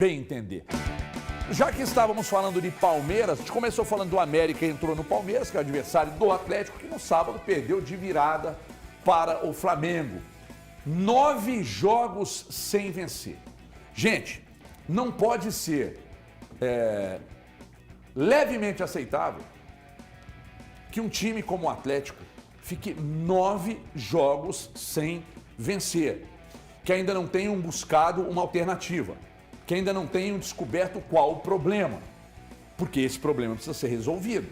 bem entender. Já que estávamos falando de Palmeiras, a gente começou falando do América, entrou no Palmeiras, que é o adversário do Atlético, que no sábado perdeu de virada para o Flamengo. 9 jogos sem vencer. Gente, não pode ser levemente aceitável que um time como o Atlético fique 9 jogos sem vencer, que ainda não tenham buscado uma alternativa, que ainda não tenham descoberto qual o problema, porque esse problema precisa ser resolvido.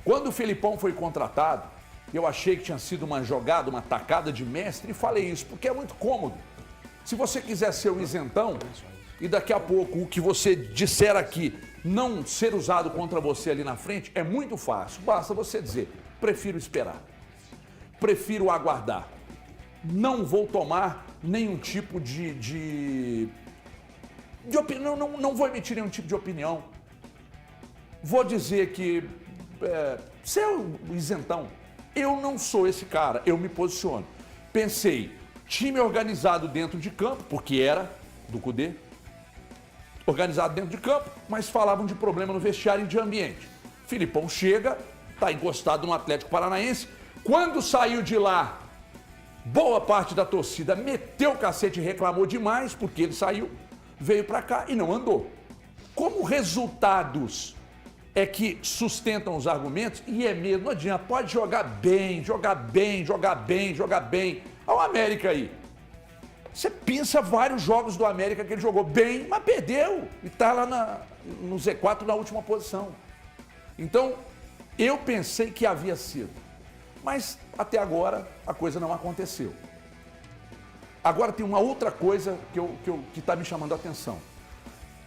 Quando o Felipão foi contratado, eu achei que tinha sido uma jogada, uma tacada de mestre, e falei isso, porque é muito cômodo. Se você quiser ser o isentão, e daqui a pouco o que você disser aqui não ser usado contra você ali na frente, é muito fácil. Basta você dizer, prefiro esperar, prefiro aguardar. Não vou tomar nenhum tipo de opinião, não vou emitir nenhum tipo de opinião. Vou dizer que ser o isentão, eu não sou esse cara, eu me posiciono. Pensei, time organizado dentro de campo, porque era do Cudê, organizado dentro de campo, mas falavam de problema no vestiário e de ambiente. Filipão chega, está encostado no Atlético Paranaense. Quando saiu de lá, boa parte da torcida meteu o cacete e reclamou demais, porque ele saiu, veio para cá e não andou. Como resultados é que sustentam os argumentos, e é mesmo, não adianta, pode jogar bem, jogar bem, jogar bem, jogar bem. Olha o América aí. Você pensa vários jogos do América que ele jogou bem, mas perdeu. E está lá no Z4 na última posição. Então, eu pensei que havia sido. Mas até agora a coisa não aconteceu. Agora tem uma outra coisa que está me chamando a atenção.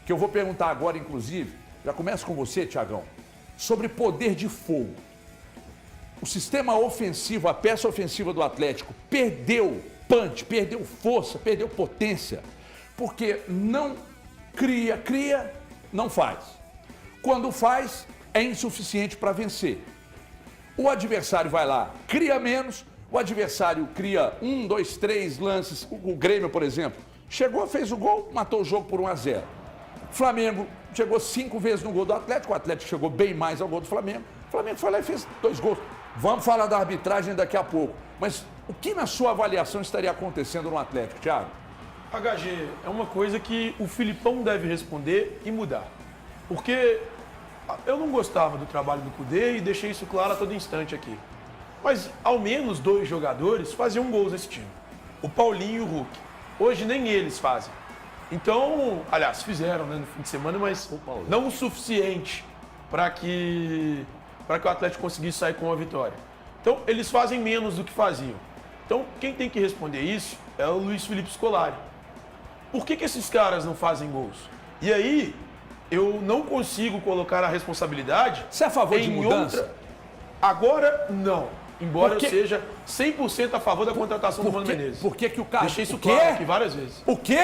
Que eu vou perguntar agora, inclusive, já começo com você, Tiagão, sobre poder de fogo. O sistema ofensivo, a peça ofensiva do Atlético perdeu punch, perdeu força, perdeu potência, porque não cria, não faz. Quando faz, é insuficiente para vencer. O adversário vai lá, cria menos, o adversário cria 1, 2, 3 lances. O Grêmio, por exemplo, chegou, fez o gol, matou o jogo por 1-0. Flamengo chegou 5 vezes no gol do Atlético, o Atlético chegou bem mais ao gol do Flamengo. O Flamengo foi lá e fez 2 gols. Vamos falar da arbitragem daqui a pouco. Mas o que na sua avaliação estaria acontecendo no Atlético, Thiago? HG, é uma coisa que o Filipão deve responder e mudar. Porque eu não gostava do trabalho do Cudê e deixei isso claro a todo instante aqui. Mas ao menos 2 jogadores faziam gols nesse time. O Paulinho e o Hulk. Hoje nem eles fazem. Então, aliás, fizeram, né, no fim de semana, mas não o suficiente para que o Atlético conseguisse sair com uma vitória. Então, eles fazem menos do que faziam. Então, quem tem que responder isso é o Luiz Felipe Scolari. Por que esses caras não fazem gols? E aí, eu não consigo colocar a responsabilidade. Você é a favor de mudança? Agora, não. Embora eu seja 100% a favor da contratação do Mano Menezes. Por que o cara... Deixei isso claro aqui várias vezes. O quê?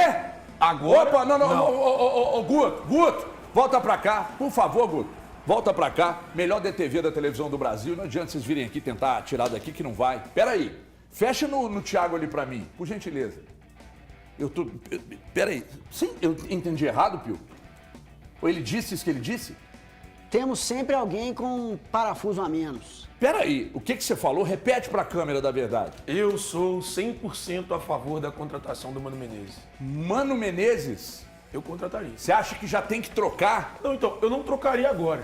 Agora, opa, não. Guto, volta pra cá, por favor, Guto. Volta pra cá, melhor DTV da televisão do Brasil. Não adianta vocês virem aqui tentar tirar daqui que não vai. Pera aí, fecha no Thiago ali pra mim, por gentileza. Pera aí, sim, eu entendi errado, Pio? Ou ele disse isso que ele disse? Temos sempre alguém com um parafuso a menos. Pera aí, o que você falou? Repete pra câmera da verdade. Eu sou 100% a favor da contratação do Mano Menezes. Mano Menezes? Eu contrataria. Você acha que já tem que trocar? Não, então, eu não trocaria agora.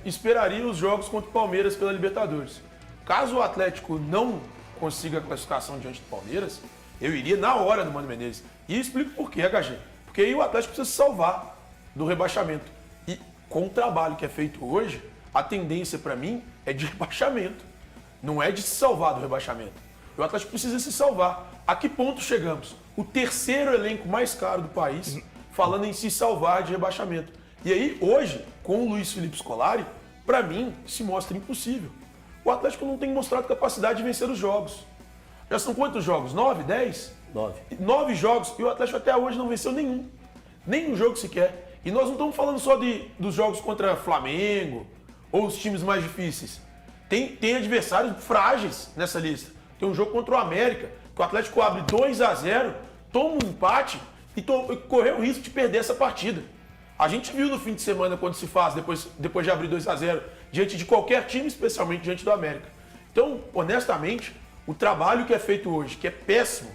Esperaria os jogos contra o Palmeiras pela Libertadores. Caso o Atlético não consiga a classificação diante do Palmeiras, eu iria na hora do Mano Menezes. E explico por quê, HG. Porque aí o Atlético precisa se salvar do rebaixamento. E com o trabalho que é feito hoje, a tendência para mim é de rebaixamento. Não é de se salvar do rebaixamento. O Atlético precisa se salvar. A que ponto chegamos? O 3º elenco mais caro do país, falando em se salvar de rebaixamento. E aí, hoje, com o Luiz Felipe Scolari, para mim, se mostra impossível. O Atlético não tem mostrado capacidade de vencer os jogos. Já são quantos jogos? 9, 10? 9 jogos e o Atlético até hoje não venceu nenhum. Nenhum jogo sequer. E nós não estamos falando só dos jogos contra Flamengo ou os times mais difíceis. Tem adversários frágeis nessa lista. Tem um jogo contra o América, que o Atlético abre 2-0, toma um empate e correr o risco de perder essa partida. A gente viu no fim de semana quando se faz, depois de abrir 2-0, diante de qualquer time, especialmente diante do América. Então, honestamente, o trabalho que é feito hoje, que é péssimo,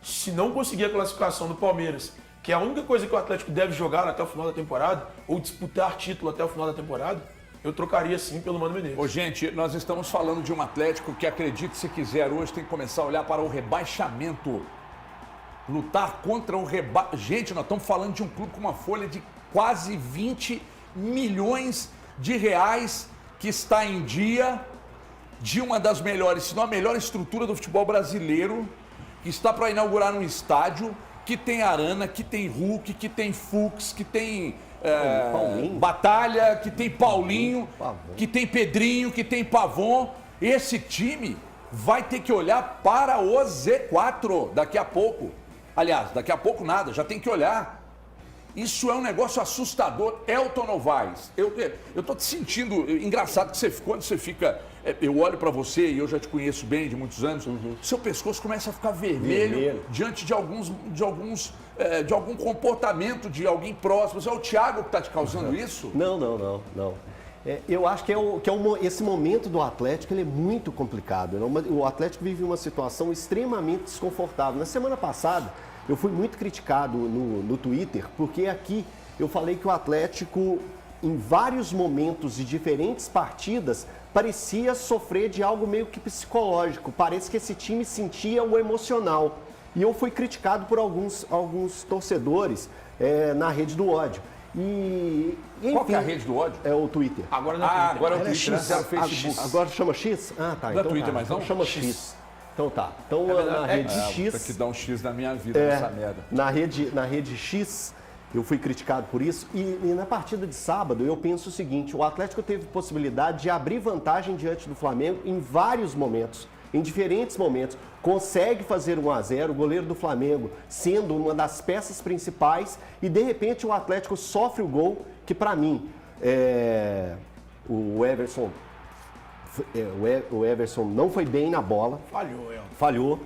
se não conseguir a classificação do Palmeiras, que é a única coisa que o Atlético deve jogar até o final da temporada, ou disputar título até o final da temporada, eu trocaria sim pelo Mano Menezes. Ô, gente, nós estamos falando de um Atlético que, acredite se quiser, hoje tem que começar a olhar para o rebaixamento. Lutar contra o rebaixamento. Gente, nós estamos falando de um clube com uma folha de quase 20 milhões de reais que está em dia de uma das melhores, se não a melhor estrutura do futebol brasileiro, que está para inaugurar um estádio que tem Arana, que tem Hulk, que tem Fux, que tem Batalha, que tem Paulinho, que tem Pedrinho, que tem Pavon. Esse time vai ter que olhar para o Z4 daqui a pouco. Aliás, daqui a pouco nada, já tem que olhar. Isso é um negócio assustador. Elton Novaes, eu tô te sentindo, engraçado que quando você fica, eu olho para você e eu já te conheço bem de muitos anos, seu pescoço começa a ficar vermelho diante de algum comportamento de alguém próximo. É o Thiago que está te causando isso? Não. Eu acho que esse momento do Atlético ele é muito complicado. O Atlético vive uma situação extremamente desconfortável. Na semana passada, eu fui muito criticado no Twitter, porque aqui eu falei que o Atlético, em vários momentos de diferentes partidas, parecia sofrer de algo meio que psicológico. Parece que esse time sentia o emocional. E eu fui criticado por alguns torcedores na rede do ódio. Enfim, qual que é a rede do ódio? É o Twitter. Agora não é Twitter. Agora é o Era Twitter, X. né? Facebook. Agora chama X? Ah, tá. Não é Então Twitter tá. mais não? Então chama X. Então tá. Então na rede X... Tem que dar um X na minha vida nessa merda. Na rede X, eu fui criticado por isso. E na partida de sábado, eu penso o seguinte, o Atlético teve possibilidade de abrir vantagem diante do Flamengo em vários momentos, em diferentes momentos. Consegue fazer 1-0, o goleiro do Flamengo sendo uma das peças principais e, de repente, o Atlético sofre o gol que, para mim, o Everson não foi bem na bola. Falhou.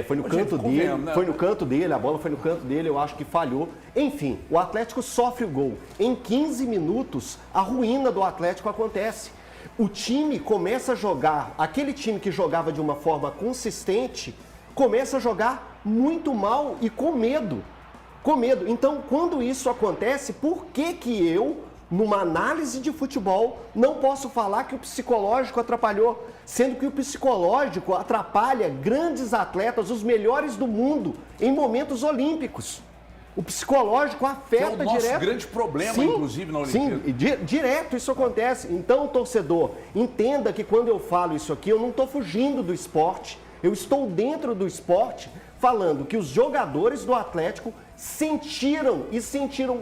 Foi no canto dele, né? Foi no canto dele, a bola foi no canto dele, eu acho que falhou. Enfim, o Atlético sofre o gol. Em 15 minutos, a ruína do Atlético acontece. O time começa a jogar, aquele time que jogava de uma forma consistente, começa a jogar muito mal e com medo. Com medo. Então, quando isso acontece, por que eu, numa análise de futebol, não posso falar que o psicológico atrapalhou? Sendo que o psicológico atrapalha grandes atletas, os melhores do mundo, em momentos olímpicos. O psicológico afeta direto. É o nosso grande problema, inclusive, na Olimpíada. Sim, direto isso acontece. Então, torcedor, entenda que quando eu falo isso aqui, eu não estou fugindo do esporte. Eu estou dentro do esporte falando que os jogadores do Atlético sentiram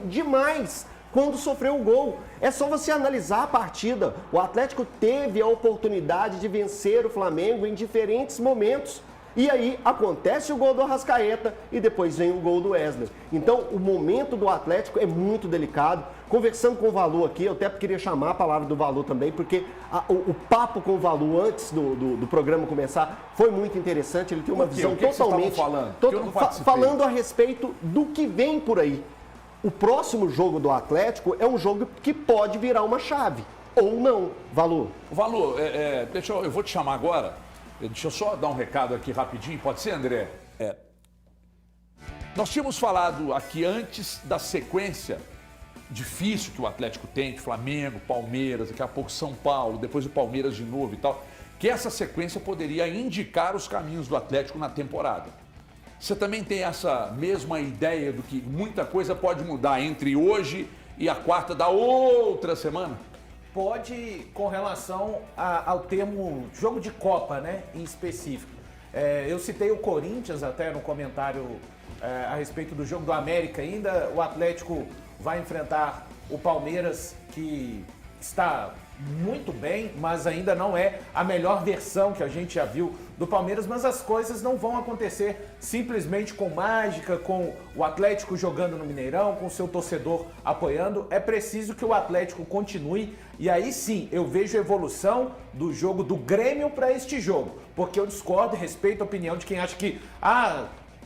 demais quando sofreu o gol. É só você analisar a partida. O Atlético teve a oportunidade de vencer o Flamengo em diferentes momentos. E aí acontece o gol do Arrascaeta e depois vem o gol do Wesley. Então o momento do Atlético é muito delicado. Conversando com o Valu aqui, eu até queria chamar a palavra do Valu também, porque o papo com o Valu antes do programa começar foi muito interessante. Ele tem uma visão totalmente... falando a respeito do que vem por aí. O próximo jogo do Atlético é um jogo que pode virar uma chave. Ou não, Valu. Valu, eu vou te chamar agora. Deixa eu só dar um recado aqui rapidinho, pode ser, André? Nós tínhamos falado aqui antes da sequência difícil que o Atlético tem, de Flamengo, Palmeiras, daqui a pouco São Paulo, depois o Palmeiras de novo e tal, que essa sequência poderia indicar os caminhos do Atlético na temporada. Você também tem essa mesma ideia do que muita coisa pode mudar entre hoje e a quarta da outra semana? Pode, com relação ao termo jogo de Copa, né, em específico. Eu citei o Corinthians até no comentário a respeito do jogo do América ainda. O Atlético vai enfrentar o Palmeiras, que está muito bem, mas ainda não é a melhor versão que a gente já viu do Palmeiras, mas as coisas não vão acontecer simplesmente com mágica, com o Atlético jogando no Mineirão, com o seu torcedor apoiando. É preciso que o Atlético continue e aí sim eu vejo a evolução do jogo do Grêmio para este jogo, porque eu discordo e respeito a opinião de quem acha que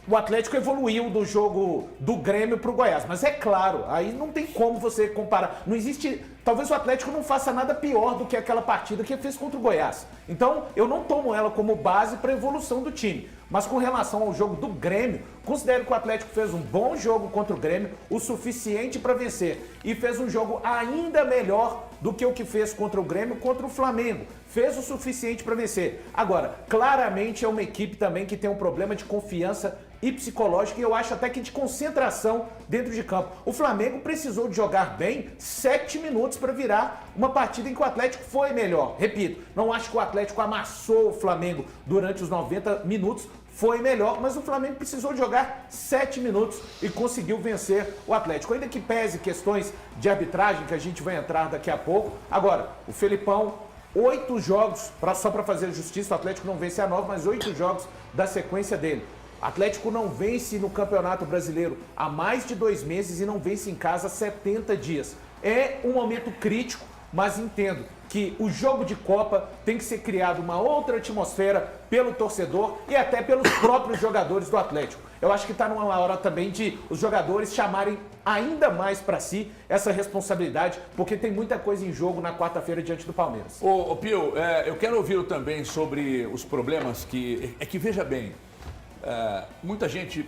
o Atlético evoluiu do jogo do Grêmio pro Goiás. Mas é claro, aí não tem como você comparar. Não existe... Talvez o Atlético não faça nada pior do que aquela partida que fez contra o Goiás. Então, eu não tomo ela como base para a evolução do time. Mas com relação ao jogo do Grêmio, considero que o Atlético fez um bom jogo contra o Grêmio, o suficiente para vencer. E fez um jogo ainda melhor do que o que fez contra o Grêmio, contra o Flamengo. Fez o suficiente para vencer. Agora, claramente é uma equipe também que tem um problema de confiança e psicológica, e eu acho até que de concentração dentro de campo. O Flamengo precisou de jogar bem 7 minutos para virar uma partida em que o Atlético foi melhor. Repito, não acho que o Atlético amassou o Flamengo durante os 90 minutos, foi melhor, mas o Flamengo precisou de jogar 7 minutos e conseguiu vencer o Atlético. Ainda que pese questões de arbitragem, que a gente vai entrar daqui a pouco. Agora, o Felipão, 8 jogos, só para fazer justiça, o Atlético não vence a 9, mas 8 jogos da sequência dele. O Atlético não vence no Campeonato Brasileiro há mais de 2 meses e não vence em casa há 70 dias. É um momento crítico, mas entendo que o jogo de Copa tem que ser criado uma outra atmosfera pelo torcedor e até pelos próprios jogadores do Atlético. Eu acho que está numa hora também de os jogadores chamarem ainda mais para si essa responsabilidade, porque tem muita coisa em jogo na quarta-feira diante do Palmeiras. Ô Pio, eu quero ouvir também sobre os problemas que... É que veja bem, muita gente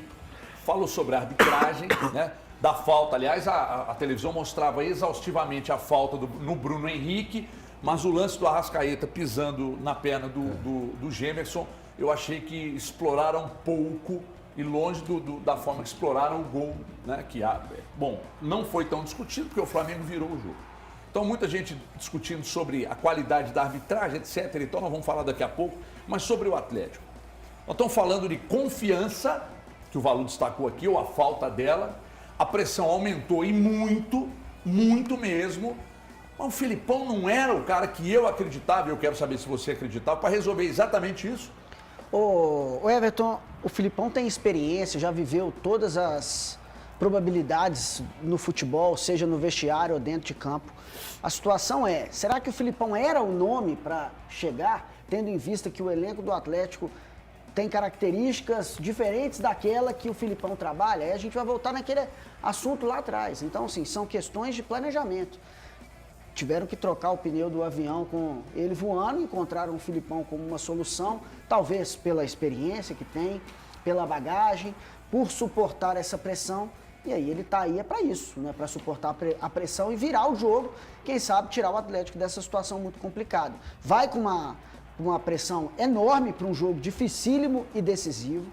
falou sobre a arbitragem, né? Da falta. Aliás, a televisão mostrava exaustivamente a falta no Bruno Henrique, mas o lance do Arrascaeta pisando na perna do Gemerson, eu achei que exploraram pouco e longe da forma que exploraram o gol, né? Bom, não foi tão discutido porque o Flamengo virou o jogo. Então, muita gente discutindo sobre a qualidade da arbitragem, etc. Então, nós vamos falar daqui a pouco, mas sobre o Atlético. Nós estamos falando de confiança, que o Valu destacou aqui, ou a falta dela. A pressão aumentou e muito, muito mesmo. Mas o Felipão não era o cara que eu acreditava, eu quero saber se você acreditava, para resolver exatamente isso. Ô Everton, o Felipão tem experiência, já viveu todas as probabilidades no futebol, seja no vestiário ou dentro de campo. A situação é, será que o Felipão era o nome para chegar, tendo em vista que o elenco do Atlético tem características diferentes daquela que o Felipão trabalha? Aí a gente vai voltar naquele assunto lá atrás. Então, assim, são questões de planejamento. Tiveram que trocar o pneu do avião com ele voando, encontraram o Felipão como uma solução, talvez pela experiência que tem, pela bagagem, por suportar essa pressão. E aí ele está aí para isso, né? Para suportar a pressão e virar o jogo, quem sabe tirar o Atlético dessa situação muito complicada. Vai com uma pressão enorme para um jogo dificílimo e decisivo.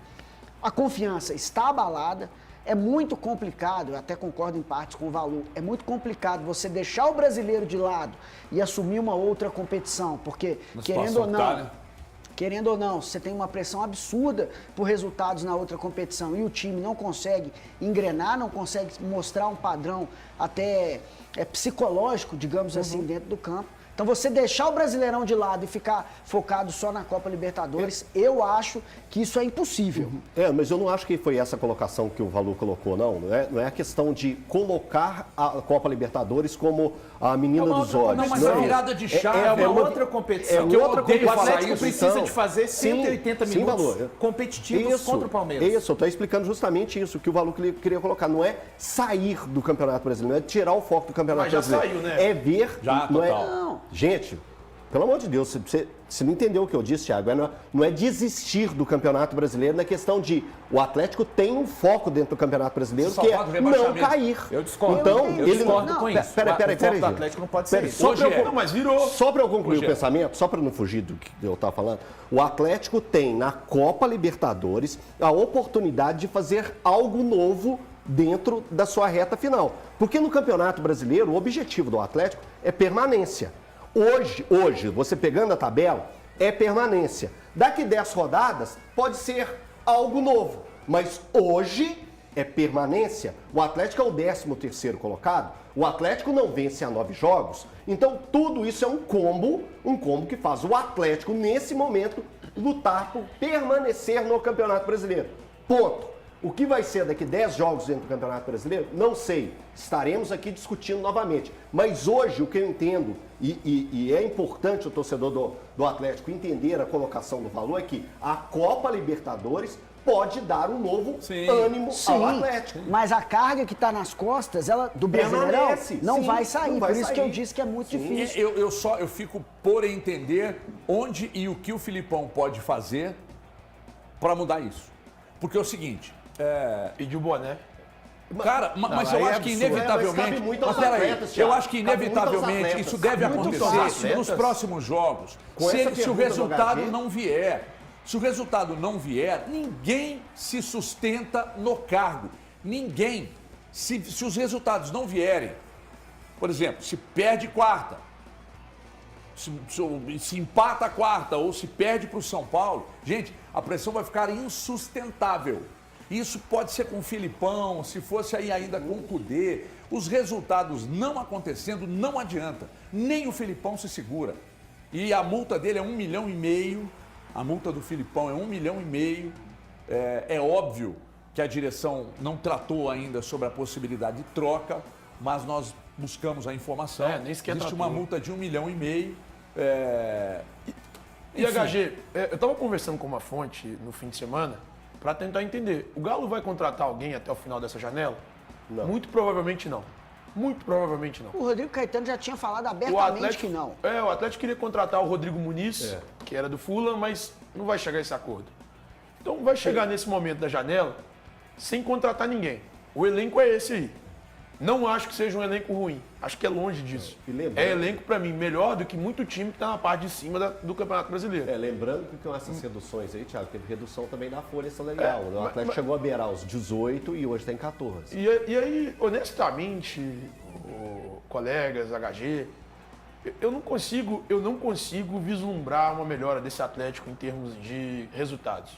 A confiança está abalada. É muito complicado, eu até concordo em partes com o Valu, é muito complicado você deixar o brasileiro de lado e assumir uma outra competição, porque querendo ou não, você tem uma pressão absurda por resultados na outra competição e o time não consegue engrenar, não consegue mostrar um padrão até psicológico, digamos assim, dentro do campo. Então você deixar o Brasileirão de lado e ficar focado só na Copa Libertadores, eu acho que isso é impossível. Mas eu não acho que foi essa colocação que o Valu colocou, não. Não é a questão de colocar a Copa Libertadores como a menina dos olhos. Não, mas a virada de chave é uma outra competição. O Atlético precisa de fazer 180 minutos competitivos contra o Palmeiras. Isso, eu estou explicando justamente isso, que o Valu queria colocar. Não é sair do Campeonato Brasileiro, não é tirar o foco do Campeonato Brasileiro. Mas já saiu, né? É ver... Já, total. Não. Gente, pelo amor de Deus, você não entendeu o que eu disse, Thiago. Não é desistir do Campeonato Brasileiro na questão de o Atlético tem um foco dentro do Campeonato Brasileiro que é não cair. Eu discordo. Então, eu discordo com isso. Peraí. O foco do Atlético não pode ser isso. Mas virou. Só para eu concluir o pensamento, só para não fugir do que eu estava falando, o Atlético tem na Copa Libertadores a oportunidade de fazer algo novo dentro da sua reta final. Porque no Campeonato Brasileiro, o objetivo do Atlético é permanência. Hoje, você pegando a tabela, é permanência. Daqui 10 rodadas, pode ser algo novo. Mas hoje é permanência. O Atlético é o 13º colocado. O Atlético não vence há 9 jogos. Então, tudo isso é um combo que faz o Atlético, nesse momento, lutar por permanecer no Campeonato Brasileiro. Ponto. O que vai ser daqui 10 jogos dentro do Campeonato Brasileiro? Não sei. Estaremos aqui discutindo novamente. Mas hoje o que eu entendo, e é importante o torcedor do Atlético entender a colocação do Valu, é que a Copa Libertadores pode dar um novo Sim. ânimo Sim, ao Atlético. mas a carga que está nas costas do Brasileirão Permanece, não sim, vai sair. não vai Por isso que eu sair. disse que é muito difícil. Eu fico por entender onde e o que o Filipão pode fazer para mudar isso. Porque é o seguinte, Pediu o boné. cara, mas aí eu é acho que absurdo. inevitavelmente. Mas cabe muito aos Mas peraí, atletas, eu Thiago. acho que Cabe muito aos inevitavelmente atletas. isso deve Muito aos acontecer atletas. nos próximos jogos. Com essa Se o pergunta do resultado HG, não vier. Se o resultado não vier, ninguém se sustenta no cargo. Ninguém. Se os resultados não vierem, por exemplo, se perde quarta, se empata a quarta ou se perde para o São Paulo, gente, a pressão vai ficar insustentável. Isso pode ser com o Filipão, se fosse aí ainda com o Cudê. Os resultados não acontecendo, não adianta. Nem o Filipão se segura. E a multa dele é 1,5 milhão. A multa do Filipão é 1,5 milhão. É óbvio que a direção não tratou ainda sobre a possibilidade de troca, mas nós buscamos a informação. Nem sequer Existe tratou. uma multa de 1,5 milhão. E Enfim. HG, eu estava conversando com uma fonte no fim de semana para tentar entender. O Galo vai contratar alguém até o final dessa janela? Não. Muito provavelmente não. Muito provavelmente não. O Rodrigo Caetano já tinha falado O abertamente Atlético, que não. o Atlético queria contratar o Rodrigo Muniz, que era do Fulham, mas não vai chegar a esse acordo. Então vai chegar nesse momento da janela sem contratar ninguém. O elenco é esse aí. Não acho que seja um elenco ruim. Acho que é longe disso. E lembrando- É elenco, para mim, melhor do que muito time que está na parte de cima do Campeonato Brasileiro. Lembrando que com essas reduções aí, Thiago, teve redução também da folha salarial. O Atlético mas- chegou a beirar os 18 e hoje tem 14. E aí, honestamente, colegas, HG, eu não consigo vislumbrar uma melhora desse Atlético em termos de resultados.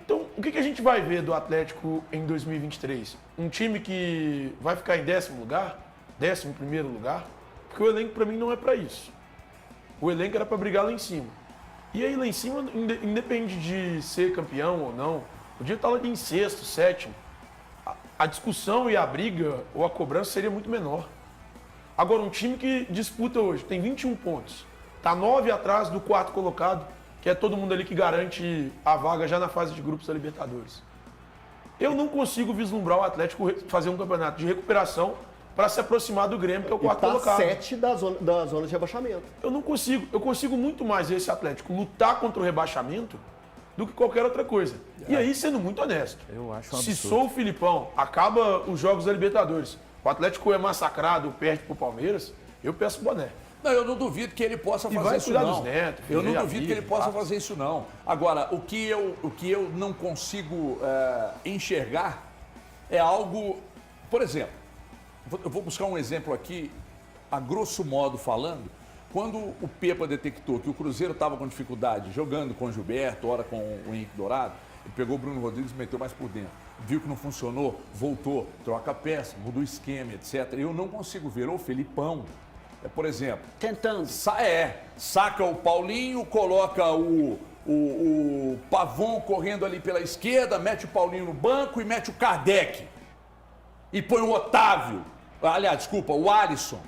Então, o que a gente vai ver do Atlético em 2023? Um time que vai ficar em 10º lugar? 11º lugar? Porque o elenco, para mim, não é para isso. O elenco era para brigar lá em cima. E aí, lá em cima, independe de ser campeão ou não, podia estar lá em 6º, 7º. A discussão e a briga ou a cobrança seria muito menor. Agora, um time que disputa hoje, tem 21 pontos, está 9 atrás do 4º colocado, que é todo mundo ali que garante a vaga já na fase de grupos da Libertadores. Eu não consigo vislumbrar o Atlético fazer um campeonato de recuperação para se aproximar do Grêmio, que é o E 4º tá colocado. 7 da zona de rebaixamento. Eu não consigo. Eu consigo muito mais ver esse Atlético lutar contra o rebaixamento do que qualquer outra coisa. E aí, sendo muito honesto, Eu acho um se absurdo. sou o Filipão, acaba os jogos da Libertadores, o Atlético é massacrado, perde pro Palmeiras, eu peço boné. Não, eu não duvido que ele possa E fazer vai isso, cuidar não. dos netos, Eu não filho, duvido que amigo, ele possa passa. fazer isso, não. Agora, o que eu não consigo enxergar é algo... Por exemplo, eu vou buscar um exemplo aqui, a grosso modo falando. Quando o Pepa detectou que o Cruzeiro estava com dificuldade, jogando com o Gilberto, ora com o Henrique Dourado, ele pegou o Bruno Rodrigues e meteu mais por dentro. Viu que não funcionou, voltou, troca a peça, muda o esquema, etc. Eu não consigo ver o Felipão, por exemplo, Tentando. saca o Paulinho, coloca o Pavon correndo ali pela esquerda, mete o Paulinho no banco e mete o Kardec. E põe o Otávio, aliás, desculpa, o Alisson.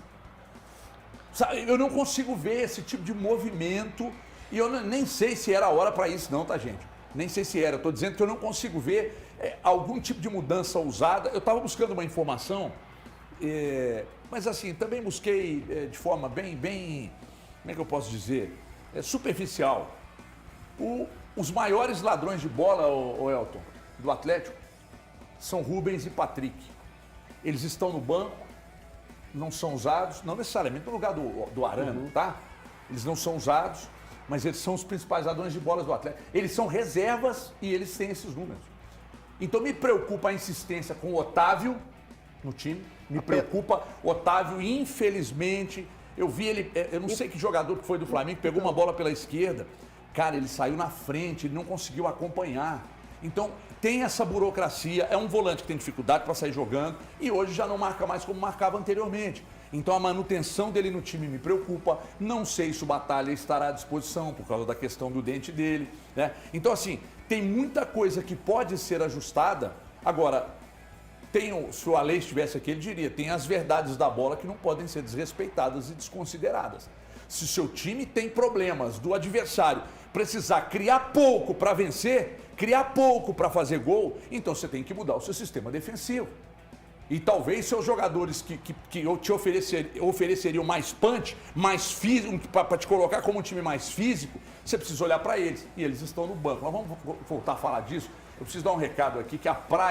Eu não consigo ver esse tipo de movimento e eu nem sei se era a hora para isso não, tá, gente? Nem sei se era. Eu estou dizendo que eu não consigo ver algum tipo de mudança ousada. Eu estava buscando uma informação, mas assim, também busquei de forma bem, como é que eu posso dizer? Superficial. Os maiores ladrões de bola, o Elton, do Atlético, são Rubens e Patrick. Eles estão no banco, não são usados, não necessariamente no lugar do Arana, tá? Eles não são usados, mas eles são os principais ladrões de bolas do Atlético. Eles são reservas e eles têm esses números. Então me preocupa a insistência com o Otávio no time, me preocupa o Otávio, infelizmente, eu vi ele, eu não sei que jogador que foi do Flamengo, pegou uma bola pela esquerda, cara, ele saiu na frente, ele não conseguiu acompanhar. Então, tem essa burocracia, é um volante que tem dificuldade para sair jogando e hoje já não marca mais como marcava anteriormente. Então, a manutenção dele no time me preocupa. Não sei se o Batalha estará à disposição por causa da questão do dente dele, né? Então, assim, tem muita coisa que pode ser ajustada. Agora, se o Alê estivesse aqui, ele diria, tem as verdades da bola que não podem ser desrespeitadas e desconsideradas. Se o seu time tem problemas do adversário, precisar criar pouco para vencer, criar pouco para fazer gol, então você tem que mudar o seu sistema defensivo. E talvez seus jogadores que te ofereceriam mais punch, mais físico, para te colocar como um time mais físico, você precisa olhar para eles. E eles estão no banco. Nós vamos voltar a falar disso. Eu preciso dar um recado aqui que a praia